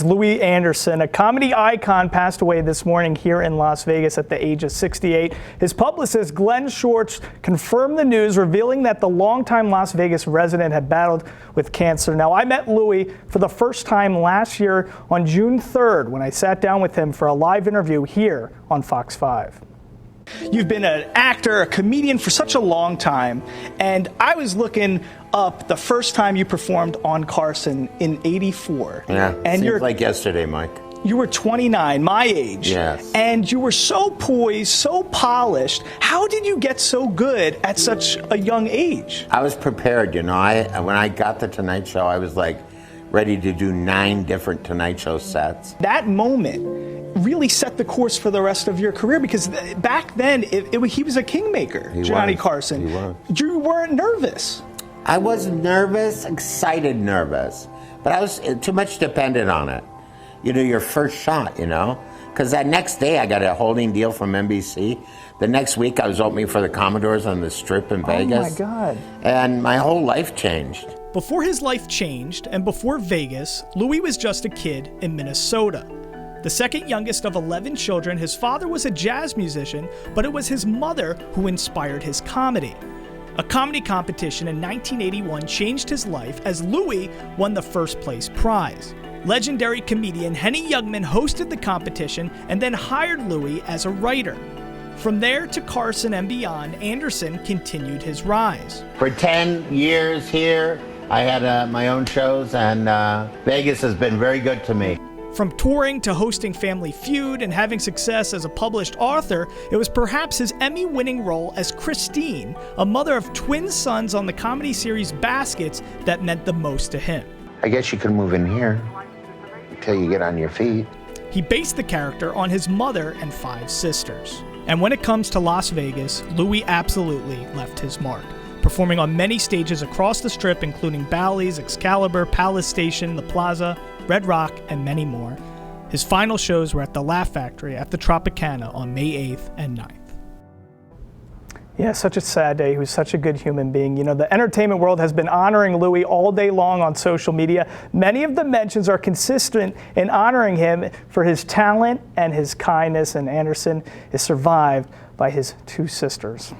Louie Anderson, a comedy icon, passed away this morning here in Las Vegas at the age of 68. His publicist, Glenn Schwartz, confirmed the news, revealing that the longtime Las Vegas resident had battled with cancer. Now, I met Louie for the first time last year on June 3rd when I sat down with him for a live interview here on Fox 5. You've been an actor, a comedian for such a long time, and I was looking up the first time you performed on Carson in '84. Yeah, and seems like yesterday, Mike. You were 29, my age. Yes. And you were so poised, so polished. How did you get so good at such a young age? I was prepared, you know. When I got the Tonight Show, I was like ready to do 9 different Tonight Show sets. That moment really set the course for the rest of your career, because back then he was a kingmaker, Johnny Carson. He was. You weren't nervous. I wasn't nervous, excited nervous, but I was too much dependent on it. You know, your first shot, you know? Because that next day I got a holding deal from NBC. The next week I was opening for the Commodores on the Strip in Vegas. Oh my God. And my whole life changed. Before his life changed, and before Vegas, Louie was just a kid in Minnesota. The second youngest of 11 children, his father was a jazz musician, but it was his mother who inspired his comedy. A comedy competition in 1981 changed his life as Louie won the first place prize. Legendary comedian Henny Youngman hosted the competition and then hired Louie as a writer. From there to Carson and beyond, Anderson continued his rise. For 10 years here, I had my own shows, and Vegas has been very good to me. From touring to hosting Family Feud and having success as a published author, it was perhaps his Emmy-winning role as Christine, a mother of twin sons on the comedy series Baskets, that meant the most to him. I guess you can move in here until you get on your feet. He based the character on his mother and 5 sisters. And when it comes to Las Vegas, Louie absolutely left his mark, performing on many stages across the Strip, including Bally's, Excalibur, Palace Station, The Plaza, Red Rock, and many more. His final shows were at the Laugh Factory at the Tropicana on May 8th and 9th. Yeah, such a sad day. He was such a good human being. You know, the entertainment world has been honoring Louie all day long on social media. Many of the mentions are consistent in honoring him for his talent and his kindness, and Anderson is survived by his 2 sisters.